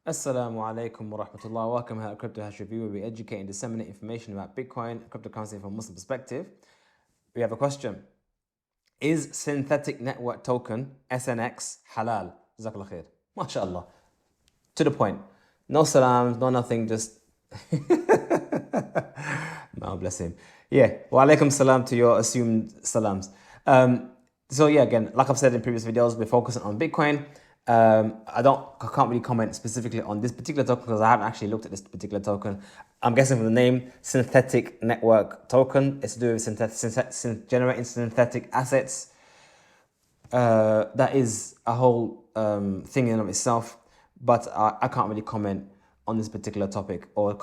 Assalamu alaikum wa rahmatullah. Welcome to Crypto Hash Review, where we educate and disseminate information about Bitcoin, cryptocurrency from a Muslim perspective. We have a question. Is synthetic network token, SNX, halal? Jazakallah khair. MashaAllah. To the point. No salams, no nothing, just... No, bless him. Yeah, wa alaikum salam to your assumed salams. Again, like I've said in previous videos, we're focusing on Bitcoin. I can't really comment specifically on this particular token because I haven't actually looked at this particular token. I'm guessing from the name, synthetic network token. It's to do with generating synthetic assets. That is a whole thing in of itself, but I can't really comment on this particular topic or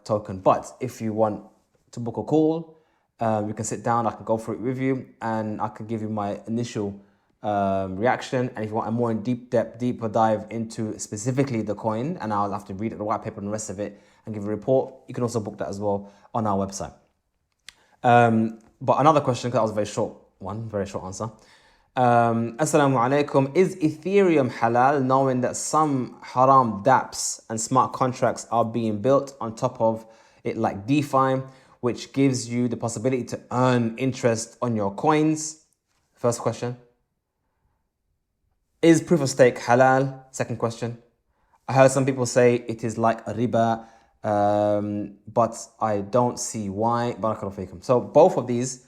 token. But if you want to book a call, we can sit down, I can go through it with you, and I can give you my initial reaction. And if you want a more deeper dive into specifically the coin, and I'll have to read the white paper and the rest of it and give a report, you can also book that as well on our website. But another question, because that was a very short answer. Assalamu alaikum. Is Ethereum halal, knowing that some haram dApps and smart contracts are being built on top of it, like DeFi, which gives you the possibility to earn interest on your coins? First question. Is proof of stake halal? Second question. I heard some people say it is like a riba, but I don't see why. Barakallahu feekum. So both of these,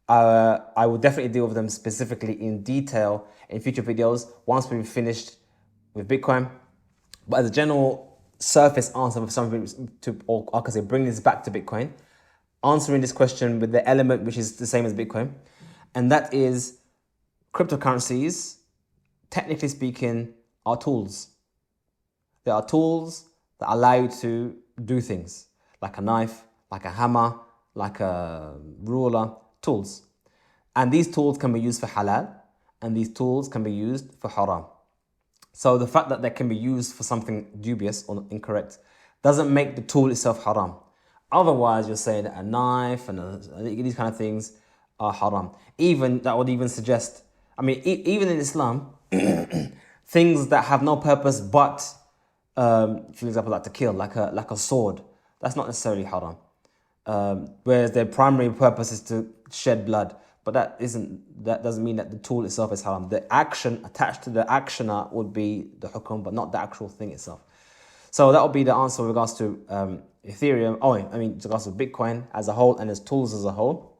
I will definitely deal with them specifically in detail in future videos once we've finished with Bitcoin. But as a general surface answer for something or I can say bring this back to Bitcoin, answering this question with the element which is the same as Bitcoin, and that is cryptocurrencies, technically speaking, are tools. They are tools that allow you to do things like a knife, like a hammer, like a ruler, tools. And these tools can be used for halal and these tools can be used for haram. So the fact that they can be used for something dubious or incorrect doesn't make the tool itself haram. Otherwise, you're saying that a knife and these kind of things are haram. That would even suggest, even in Islam, things that have no purpose but, for example, like to kill, like a sword, that's not necessarily haram. Whereas their primary purpose is to shed blood, but that doesn't mean that the tool itself is haram. The action attached to the actioner would be the hukum, but not the actual thing itself. So that would be the answer with regards to Ethereum. With regards to Bitcoin as a whole and as tools as a whole.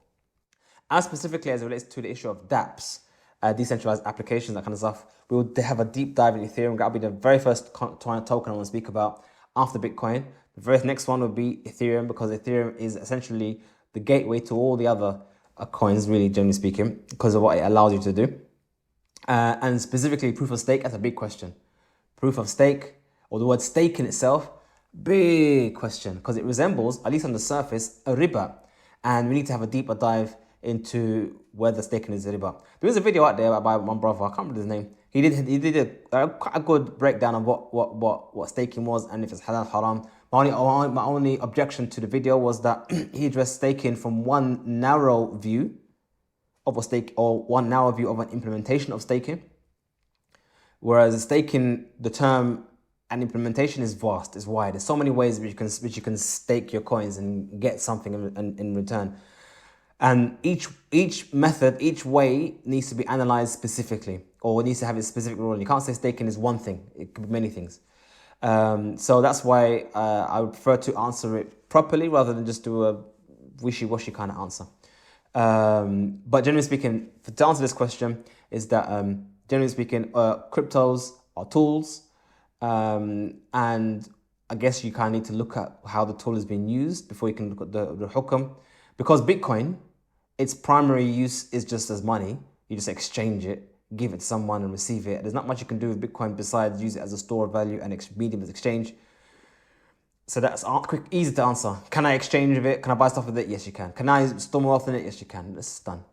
As specifically as it relates to the issue of dApps, decentralized applications, that kind of stuff, we will have a deep dive in Ethereum. That'll be the very first token I want to speak about after Bitcoin. The very next one will be Ethereum, because Ethereum is essentially the gateway to all the other coins, really, generally speaking, because of what it allows you to do. And specifically proof of stake, that's a big question. Proof of stake, or the word stake in itself, big question, because it resembles, at least on the surface, a riba. And we need to have a deeper dive into whether staking is a riba. There is a video out there by one brother, I can't remember his name. He did quite a good breakdown of what staking was and if it's halal, haram. My only objection to the video was that he addressed staking from one narrow view of a stake, or one narrow view of an implementation of staking. Whereas staking, the term and implementation is vast, is wide. There's so many ways which you can stake your coins and get something in return. And each method, each way needs to be analyzed specifically, or needs to have a specific rule. You can't say staking is one thing. It could be many things. So that's why I would prefer to answer it properly rather than just do a wishy-washy kind of answer. But generally speaking, to answer this question is that generally speaking, cryptos are tools. And I guess you kind of need to look at how the tool is being used before you can look at the hukum. Because Bitcoin, its primary use is just as money. You just exchange it, give it to someone and receive it. There's not much you can do with Bitcoin besides use it as a store of value and medium of exchange. So that's quick, easy to answer. Can I exchange with it? Can I buy stuff with it? Yes, you can. Can I store more wealth in it? Yes, you can. It's done.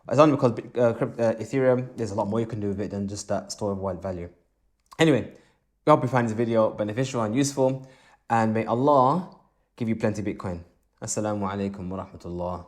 It's only because Ethereum, there's a lot more you can do with it than just that store of wild value. Anyway, we hope you find this video beneficial and useful. And may Allah give you plenty of Bitcoin. Assalamu alaikum wa rahmatullah.